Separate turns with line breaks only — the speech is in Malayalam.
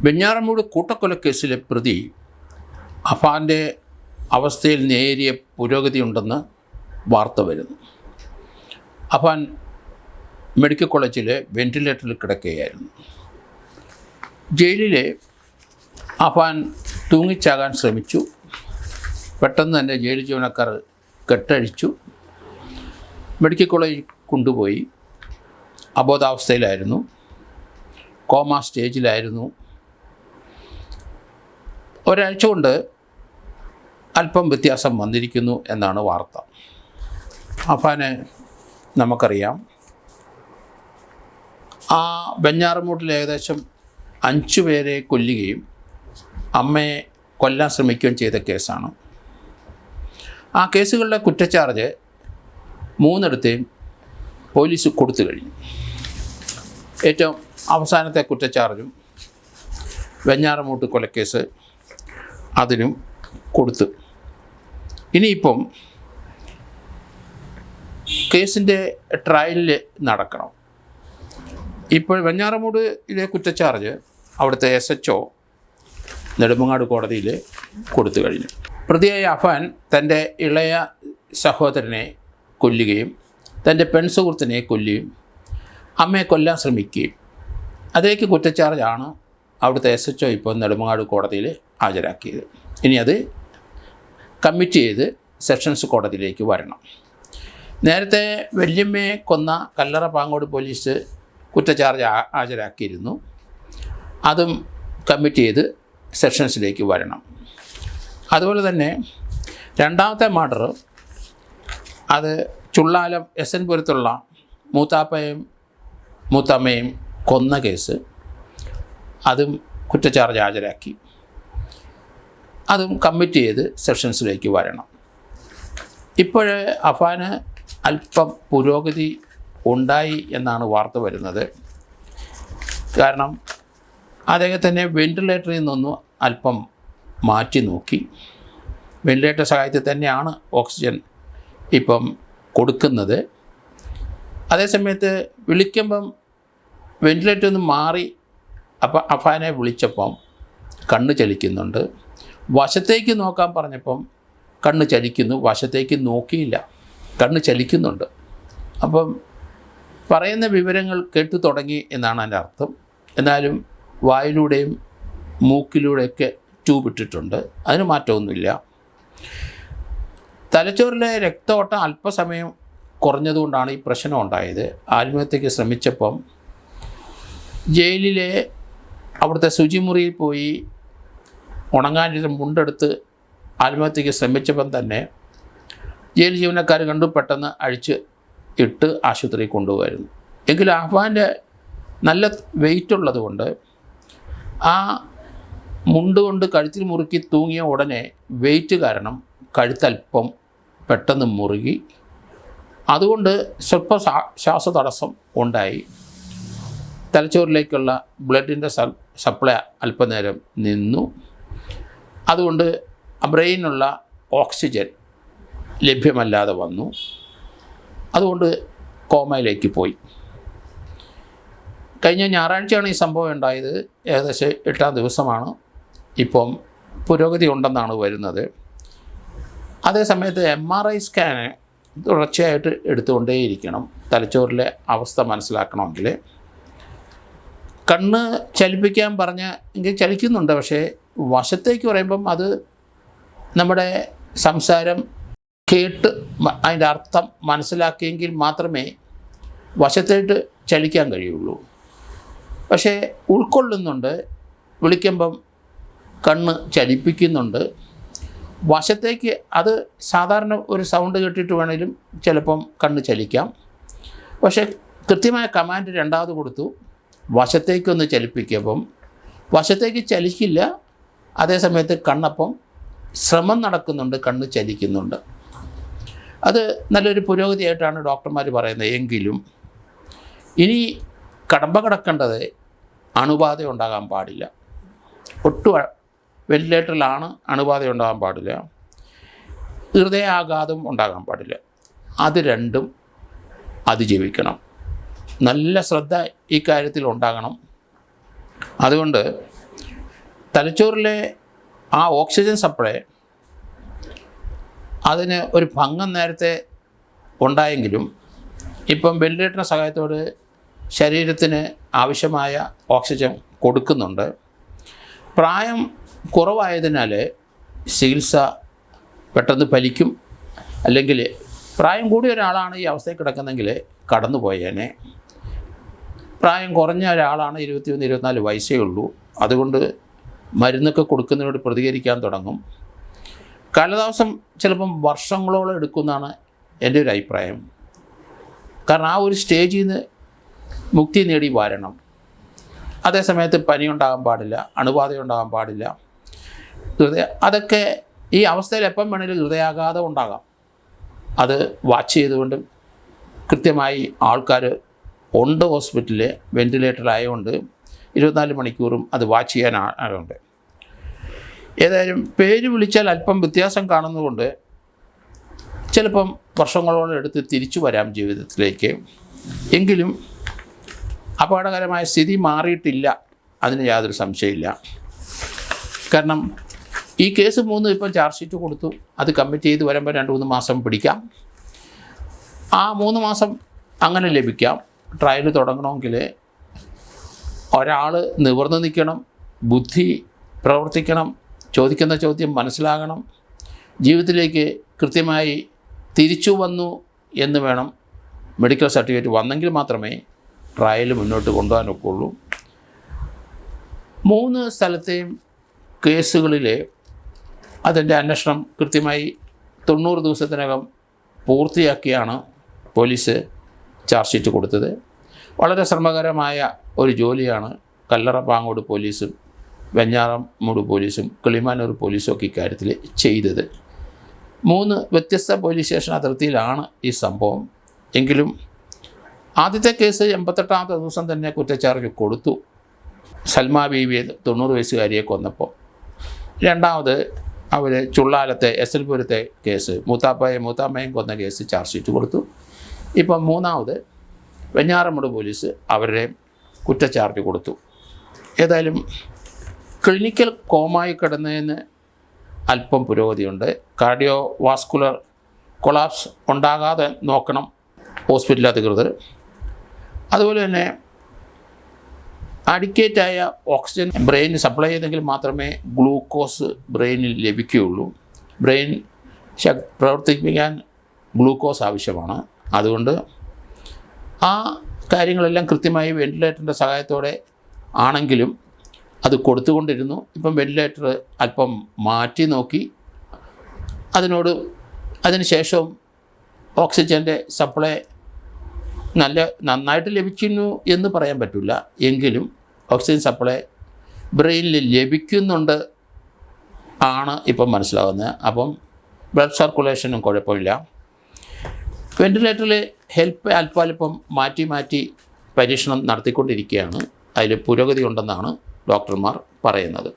വെഞ്ഞാറമൂട് കൂട്ടക്കൊലക്കേസിലെ പ്രതി അഫാൻ്റെ അവസ്ഥയിൽ നേരിയ പുരോഗതിയുണ്ടെന്ന് വാർത്ത വരുന്നു. അഫാൻ മെഡിക്കൽ കോളേജിലെ വെൻറ്റിലേറ്ററിൽ കിടക്കുകയായിരുന്നു. ജയിലിലെ അഫാൻ തൂങ്ങിച്ചാകാൻ ശ്രമിച്ചു. പെട്ടെന്ന് തന്നെ ജയിൽ ജീവനക്കാർ കെട്ടഴിച്ചു. മെഡിക്കൽ കോളേജിൽ കൊണ്ടുപോയി. അബോധാവസ്ഥയിലായിരുന്നു, കോമ സ്റ്റേജിലായിരുന്നു. ഒരാഴ്ച കൊണ്ട് അല്പം വ്യത്യാസം വന്നിരിക്കുന്നു എന്നാണ് വാർത്ത. അഫാനെ നമുക്കറിയാം, ആ വെഞ്ഞാറമൂട്ടിൽ ഏകദേശം 5 പേരെ കൊല്ലുകയും അമ്മയെ കൊല്ലാൻ ശ്രമിക്കുകയും ചെയ്ത കേസാണ്. ആ കേസുകളിലെ കുറ്റച്ചാർജ് 3 പോലീസ് കൊടുത്തു കഴിഞ്ഞു. ഏറ്റവും അവസാനത്തെ കുറ്റച്ചാർജും വെഞ്ഞാറമൂട്ട് കൊലക്കേസ് അതിനും കൊടുത്തു. ഇനിയിപ്പം കേസിൻ്റെ ട്രയലിൽ നടക്കണം. ഇപ്പോൾ വെഞ്ഞാറമൂടിലെ കുറ്റച്ചാർജ് അവിടുത്തെ SHO നെടുമങ്ങാട് കോടതിയിൽ കൊടുത്തു കഴിഞ്ഞു. പ്രതിയായ അഫാൻ തൻ്റെ ഇളയ സഹോദരനെ കൊല്ലുകയും തൻ്റെ പെൺസുഹൃത്തിനെ കൊല്ലുകയും അമ്മയെ കൊല്ലാൻ ശ്രമിക്കുകയും അതേക്ക് കുറ്റച്ചാർജാണ് അവിടുത്തെ SHO ഇപ്പോൾ നെടുമങ്ങാട് കോടതിയിൽ ഹാജരാക്കിയത്. ഇനി അത് കമ്മിറ്റ് ചെയ്ത് സെഷൻസ് കോടതിയിലേക്ക് വരണം. നേരത്തെ വല്യമ്മയെ കൊന്ന കല്ലറ പാങ്ങോട് പോലീസ് കുറ്റച്ചാർജ് ഹാജരാക്കിയിരുന്നു. അതും കമ്മിറ്റ് ചെയ്ത് സെഷൻസിലേക്ക് വരണം. അതുപോലെ തന്നെ രണ്ടാമത്തെ മർഡർ, അത് ചുള്ളാലം SN പുരത്തുള്ള മൂത്താപ്പയും മൂത്തമ്മയും കൊന്ന കേസ്, അതും കുറ്റച്ചാർജ് ഹാജരാക്കി. അതും കമ്മിറ്റ് ചെയ്ത് സെഷൻസിലേക്ക് വരണം. ഇപ്പോൾ അഫാന് അല്പം പുരോഗതി ഉണ്ടായി എന്നാണ് വാർത്ത വരുന്നത്. കാരണം അദ്ദേഹത്തിനെ വെൻറ്റിലേറ്ററിൽ നിന്നൊന്ന് അല്പം മാറ്റി നോക്കി. വെൻറ്റിലേറ്റർ സഹായത്തിൽ തന്നെയാണ് ഓക്സിജൻ ഇപ്പം കൊടുക്കുന്നത്. അതേസമയത്ത് വിളിക്കുമ്പം വെൻറ്റിലേറ്ററിൽ നിന്ന് മാറി അഫാനെ വിളിച്ചപ്പം കണ്ണ് ചലിക്കുന്നുണ്ട്. വശത്തേക്ക് നോക്കാൻ പറഞ്ഞപ്പം കണ്ണ് ചലിക്കുന്നു, വശത്തേക്ക് നോക്കിയില്ല, കണ്ണ് ചലിക്കുന്നുണ്ട്. അപ്പം പറയുന്ന വിവരങ്ങൾ കേട്ടു തുടങ്ങി എന്നാണ് എൻ്റെ അർത്ഥം. എന്നാലും വായിലൂടെയും മൂക്കിലൂടെയൊക്കെ ട്യൂബ് ഇട്ടിട്ടുണ്ട്, അതിന് മാറ്റമൊന്നുമില്ല. തലച്ചോറിലെ രക്തഓട്ടം അല്പസമയം കുറഞ്ഞതുകൊണ്ടാണ് ഈ പ്രശ്നം ഉണ്ടായത്. ആത്മഹത്യയ്ക്ക് ശ്രമിച്ചപ്പം ജയിലിലെ അവിടുത്തെ ശുചിമുറിയിൽ പോയി ഉണങ്ങാനിരുന്ന മുണ്ടെടുത്ത് ആത്മഹത്യയ്ക്ക് ശ്രമിച്ചപ്പം തന്നെ ജയിൽ ജീവനക്കാർ കണ്ടു, പെട്ടെന്ന് അഴിച്ച് ഇട്ട് ആശുപത്രിയിൽ കൊണ്ടുപോകായിരുന്നു. എങ്കിലും അഫാൻ്റെ നല്ല വെയിറ്റ് ഉള്ളത് കൊണ്ട് ആ മുണ്ട് കൊണ്ട് കഴുത്തിൽ മുറുക്കി തൂങ്ങിയ ഉടനെ വെയിറ്റ് കാരണം കഴുത്തല്പം പെട്ടെന്ന് മുറുകി. അതുകൊണ്ട് സ്വല്പം ശ്വാസതടസ്സം ഉണ്ടായി. തലച്ചോറിലേക്കുള്ള ബ്ലഡിൻ്റെ സപ്ലൈ അല്പനേരം നിന്നു. അതുകൊണ്ട് ബ്രെയിനുള്ള ഓക്സിജൻ ലഭ്യമല്ലാതെ വന്നു. അതുകൊണ്ട് കോമയിലേക്ക് പോയി. കഴിഞ്ഞ ഞായറാഴ്ചയാണ് ഈ സംഭവം ഉണ്ടായത്. ഏകദേശം 8ാം ദിവസമാണ്. ഇപ്പം പുരോഗതി ഉണ്ടെന്നാണ് വരുന്നത്. അതേസമയത്ത് MRI സ്കാന് തുടർച്ചയായിട്ട് എടുത്തുകൊണ്ടേയിരിക്കണം തലച്ചോറിലെ അവസ്ഥ മനസ്സിലാക്കണമെങ്കിൽ. കണ്ണ് ചലിപ്പിക്കാൻ പറഞ്ഞ എങ്കിൽ ചലിക്കുന്നുണ്ട്, പക്ഷേ വശത്തേക്ക് പറയുമ്പം അത് നമ്മുടെ സംസാരം കേട്ട് അതിൻ്റെ അർത്ഥം മനസ്സിലാക്കിയെങ്കിൽ മാത്രമേ വശത്തേട്ട് ചലിക്കാൻ കഴിയുള്ളൂ. പക്ഷേ ഉൾക്കൊള്ളുന്നുണ്ട്, വിളിക്കുമ്പം കണ്ണ് ചലിപ്പിക്കുന്നുണ്ട്. വശത്തേക്ക് അത് സാധാരണ ഒരു സൗണ്ട് കേട്ടിട്ട് വേണമെങ്കിലും ചിലപ്പം കണ്ണ് ചലിക്കാം. പക്ഷേ കൃത്യമായ കമാൻഡ് രണ്ടാമത് കൊടുത്തു, വശത്തേക്കൊന്ന് ചലിപ്പിക്കുമ്പം വശത്തേക്ക് ചലിക്കില്ല. അതേസമയത്ത് കണ്ണപ്പം ശ്രമം നടക്കുന്നുണ്ട്, കണ്ണ് ചലിക്കുന്നുണ്ട്. അത് നല്ലൊരു പുരോഗതിയായിട്ടാണ് ഡോക്ടർമാർ പറയുന്നത്. എങ്കിലും ഇനി കടമ്പ കടക്കേണ്ടത് അണുബാധ ഉണ്ടാകാൻ പാടില്ല. ഒട്ടും വെന്റിലേറ്ററിലാണ് അണുബാധ ഉണ്ടാകാൻ പാടില്ല. ഹൃദയാഘാതം ഉണ്ടാകാൻ പാടില്ല. അത് രണ്ടും അതിജീവിക്കണം. നല്ല ശ്രദ്ധ ഈ കാര്യത്തിൽ ഉണ്ടാകണം. അതുകൊണ്ട് തലച്ചോറിലെ ആ ഓക്സിജൻ സപ്ലൈ അതിന് ഒരു ഭംഗം നേരത്തെ ഉണ്ടായെങ്കിലും ഇപ്പം വെന്റിലേറ്ററിൻ്റെ സഹായത്തോടെ ശരീരത്തിന് ആവശ്യമായ ഓക്സിജൻ കൊടുക്കുന്നുണ്ട്. പ്രായം കുറവായതിനാൽ ചികിത്സ പെട്ടെന്ന് ഫലിക്കും. അല്ലെങ്കിൽ പ്രായം കൂടിയ ഒരാളാണ് ഈ അവസ്ഥയിൽ കിടക്കുന്നെങ്കിൽ കടന്നു പോയേനെ. പ്രായം കുറഞ്ഞ ഒരാളാണ് 21-24 വയസ്സേ ഉള്ളൂ. അതുകൊണ്ട് മരുന്നൊക്കെ കൊടുക്കുന്നതിനോട് പ്രതികരിക്കാൻ തുടങ്ങും. കാലതാമസം ചിലപ്പം വർഷങ്ങളോളം എടുക്കുമെന്നാണ് എൻ്റെ ഒരു അഭിപ്രായം. കാരണം ആ ഒരു സ്റ്റേജിൽ നിന്ന് മുക്തി നേടി വരണം. അതേസമയത്ത് പനി ഉണ്ടാകാൻ പാടില്ല, അണുബാധ ഉണ്ടാകാൻ പാടില്ല. അതൊക്കെ ഈ അവസ്ഥയിൽ എപ്പം വേണമെങ്കിലും ഹൃദയാഘാതം ഉണ്ടാകാം. അത് വാച്ച് ചെയ്തുകൊണ്ട് കൃത്യമായി ആൾക്കാർ ഉണ്ട് ഹോസ്പിറ്റലിൽ വെന്റിലേറ്ററിലായതുകൊണ്ട് 24 മണിക്കൂറും അത് വാച്ച് ചെയ്യാൻ ആളുണ്ട്. ഏതായാലും പേര് വിളിച്ചാൽ അല്പം വ്യത്യാസം കാണുന്നതുകൊണ്ട് ചിലപ്പം വർഷങ്ങളോളം എടുത്ത് തിരിച്ചു വരാം ജീവിതത്തിലേക്ക്. എങ്കിലും അപകടകരമായ സ്ഥിതി മാറിയിട്ടില്ല, അതിന് യാതൊരു സംശയമില്ല. കാരണം ഈ കേസ് 3 ഇപ്പം ചാർജ് ഷീറ്റ് കൊടുത്തു. അത് കമ്മിറ്റ് ചെയ്ത് വരുമ്പോൾ 2-3 മാസം പിടിക്കാം. ആ 3 മാസം അങ്ങനെ ലഭിക്കാം. ട്രയൽ തുടങ്ങണമെങ്കിൽ ഒരാൾ നിവർന്ന് നിൽക്കണം, ബുദ്ധി പ്രവർത്തിക്കണം, ചോദിക്കുന്ന ചോദ്യം മനസ്സിലാകണം, ജീവിതത്തിലേക്ക് കൃത്യമായി തിരിച്ചു വന്നു എന്ന് വേണം മെഡിക്കൽ സർട്ടിഫിക്കറ്റ് വന്നെങ്കിൽ മാത്രമേ ട്രയൽ മുന്നോട്ട് കൊണ്ടുപോകാനൊക്കെയുള്ളൂ. 3 സ്ഥലത്തെയും കേസുകളിൽ അതിൻ്റെ അന്വേഷണം കൃത്യമായി 90 ദിവസത്തിനകം പൂർത്തിയാക്കിയാണ് പോലീസ് ചാർജ് ഷീറ്റ് കൊടുത്തത്. വളരെ ശ്രമകരമായ ഒരു ജോലിയാണ് കല്ലറ പാങ്ങോട് പോലീസും വെഞ്ഞാറമൂട് പോലീസും കിളിമാനൂർ പോലീസും ഒക്കെ ഇക്കാര്യത്തിൽ ചെയ്തത്. 3 വ്യത്യസ്ത പോലീസ് സ്റ്റേഷൻ അതിർത്തിയിലാണ് ഈ സംഭവം. എങ്കിലും ആദ്യത്തെ കേസ് 88ാമത്തെ ദിവസം തന്നെ കുറ്റച്ചാർജ് കൊടുത്തു, സൽമാ ബീവിയെ 90 വയസ്സുകാരിയെ കൊന്നപ്പോൾ. രണ്ടാമത് അവർ ചുള്ളാലത്തെ SL പുരത്തെ കേസ് മൂത്താമ്മയും കൊന്ന കേസ് ചാർജ് ഷീറ്റ് കൊടുത്തു. ഇപ്പം 3ാമത് വെഞ്ഞാറമൂട് പോലീസ് അവരുടെ കുറ്റച്ചാർജ് കൊടുത്തു. ഏതായാലും ക്ലിനിക്കൽ കോമായി കിടന്നതിന് അല്പം പുരോഗതിയുണ്ട്. കാർഡിയോ വാസ്കുലർ കൊളാപ്സ് ഉണ്ടാകാതെ നോക്കണം ഹോസ്പിറ്റൽ അധികൃതർ. അതുപോലെ തന്നെ അഡിക്കേറ്റായ ഓക്സിജൻ ബ്രെയിനിന് സപ്ലൈ ചെയ്തെങ്കിൽ മാത്രമേ ഗ്ലൂക്കോസ് ബ്രെയിനിൽ ലഭിക്കുകയുള്ളൂ. ബ്രെയിൻ പ്രവർത്തിപ്പിക്കാൻ ഗ്ലൂക്കോസ് ആവശ്യമാണ്. അതുകൊണ്ട് ആ കാര്യങ്ങളെല്ലാം കൃത്യമായി വെന്റിലേറ്ററിൻ്റെ സഹായത്തോടെ ആണെങ്കിലും അത് കൊടുത്തുകൊണ്ടിരുന്നു. ഇപ്പം വെന്റിലേറ്റർ അല്പം മാറ്റി നോക്കി. അതിന് ശേഷം ഓക്സിജൻ്റെ സപ്ലൈ നന്നായിട്ട് ലഭിക്കുന്നു എന്ന് പറയാൻ പറ്റില്ല. എങ്കിലും ഓക്സിജൻ സപ്ലൈ ബ്രെയിനിൽ ലഭിക്കുന്നുണ്ട് ആണ് ഇപ്പം മനസ്സിലാകുന്നത്. അപ്പം ബ്ലഡ് സർക്കുലേഷനും കുഴപ്പമില്ല. വെന്റിലേറ്ററിൽ ഹെൽപ്പ് അല്പാൽപ്പം മാറ്റി പരീക്ഷണം നടത്തിക്കൊണ്ടിരിക്കുകയാണ്. അതിൽ പുരോഗതി ഉണ്ടെന്നാണ് ഡോക്ടർമാർ പറയുന്നത്.